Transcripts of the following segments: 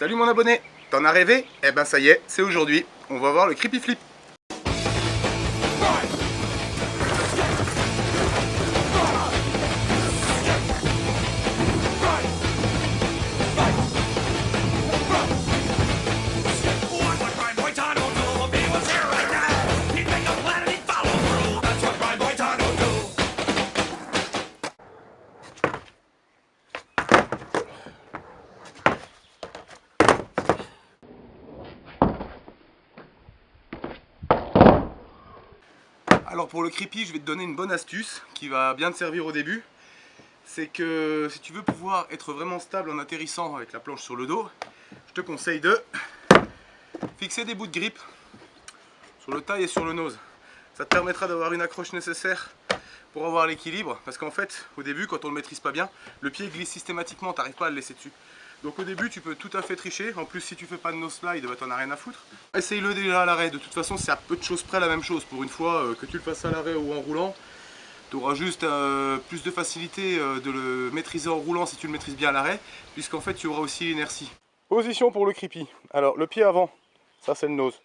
Salut mon abonné, t'en as rêvé? Eh ben ça y est, c'est aujourd'hui, on va voir le creepy flip. Alors pour le creepy, je vais te donner une bonne astuce qui va bien te servir au début. C'est que si tu veux pouvoir être vraiment stable en atterrissant avec la planche sur le dos, je te conseille de fixer des bouts de grip sur le taille et sur le nose. Ça te permettra d'avoir une accroche nécessaire pour avoir l'équilibre, parce qu'en fait, au début, quand on ne le maîtrise pas bien, le pied glisse systématiquement, tu n'arrives pas à le laisser dessus. Donc au début, tu peux tout à fait tricher. En plus, si tu fais pas de nose slide, bah, t'en as rien à foutre. Essaye-le déjà à l'arrêt. De toute façon, c'est à peu de choses près la même chose. Pour une fois, que tu le fasses à l'arrêt ou en roulant, tu auras juste plus de facilité de le maîtriser en roulant si tu le maîtrises bien à l'arrêt, puisqu'en fait, tu auras aussi l'inertie. Position pour le creepy. Alors, le pied avant, ça c'est le nose.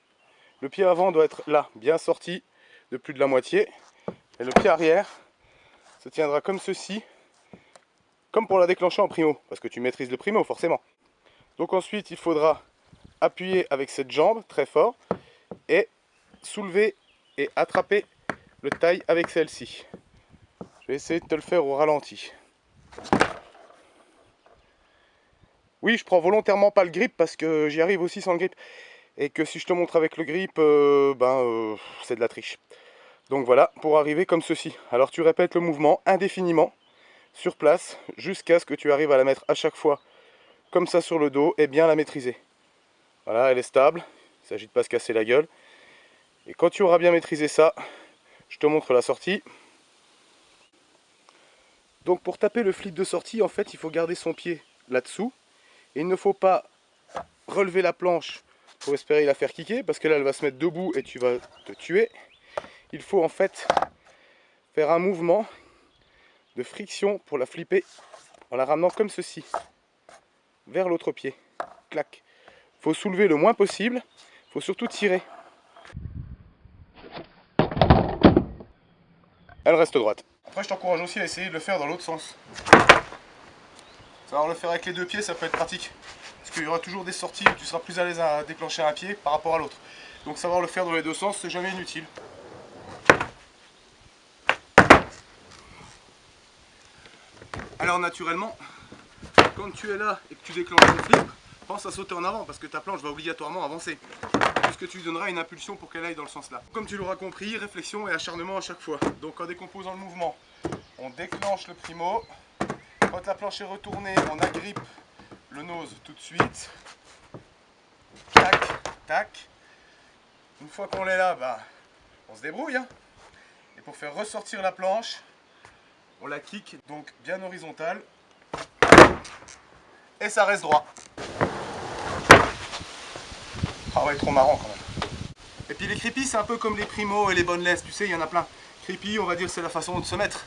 Le pied avant doit être là, bien sorti de plus de la moitié. Et le pied arrière se tiendra comme ceci, comme pour la déclencher en primo, parce que tu maîtrises le primo forcément. Donc ensuite il faudra appuyer avec cette jambe très fort et soulever et attraper le taille avec celle-ci. Je vais essayer de te le faire au ralenti. Oui, je prends volontairement pas le grip parce que j'y arrive aussi sans le grip. Et que si je te montre avec le grip, c'est de la triche. Donc voilà, pour arriver comme ceci. Alors tu répètes le mouvement indéfiniment sur place jusqu'à ce que tu arrives à la mettre à chaque fois comme ça sur le dos et bien la maîtriser. Voilà, elle est stable, il ne s'agit de pas se casser la gueule. Et quand tu auras bien maîtrisé ça, je te montre la sortie. Donc pour taper le flip de sortie, en fait, il faut garder son pied là-dessous. Et il ne faut pas relever la planche pour espérer la faire kicker, parce que là, elle va se mettre debout et tu vas te tuer. Il faut en fait faire un mouvement de friction pour la flipper en la ramenant comme ceci, vers l'autre pied. Clac. Il faut soulever le moins possible, il faut surtout tirer. Elle reste droite. Après, je t'encourage aussi à essayer de le faire dans l'autre sens. Savoir le faire avec les deux pieds, ça peut être pratique. Parce qu'il y aura toujours des sorties où tu seras plus à l'aise à déclencher un pied par rapport à l'autre. Donc savoir le faire dans les deux sens, c'est jamais inutile. Alors naturellement, quand tu es là et que tu déclenches le flip, pense à sauter en avant parce que ta planche va obligatoirement avancer. Puisque tu lui donneras une impulsion pour qu'elle aille dans le sens là. Comme tu l'auras compris, réflexion et acharnement à chaque fois. Donc en décomposant le mouvement, on déclenche le primo. Quand la planche est retournée, on agrippe le nose tout de suite. Tac, tac. Une fois qu'on est là, on se débrouille. Hein. Et pour faire ressortir la planche, on la kick donc bien horizontale. Et ça reste droit. Ah ouais, trop marrant quand même. Et puis les creepy, c'est un peu comme les primo et les boneless, tu sais, il y en a plein. Creepy, on va dire, c'est la façon de se mettre.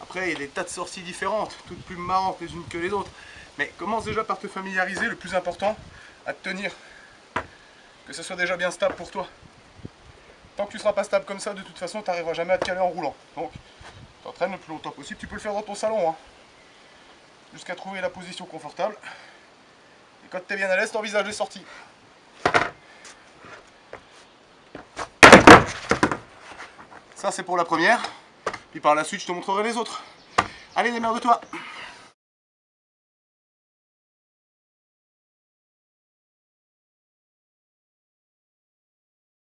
Après, il y a des tas de sorties différentes, toutes plus marrantes les unes que les autres. Mais commence déjà par te familiariser, le plus important, à te tenir. Que ce soit déjà bien stable pour toi. Tant que tu ne seras pas stable comme ça, de toute façon, tu n'arriveras jamais à te caler en roulant. Donc, t'entraînes le plus longtemps possible. Tu peux le faire dans ton salon, hein, jusqu'à trouver la position confortable. Et quand tu es bien à l'aise, tu envisages les sorties. Ça, c'est pour la première. Puis par la suite, je te montrerai les autres. Allez, démerde-toi!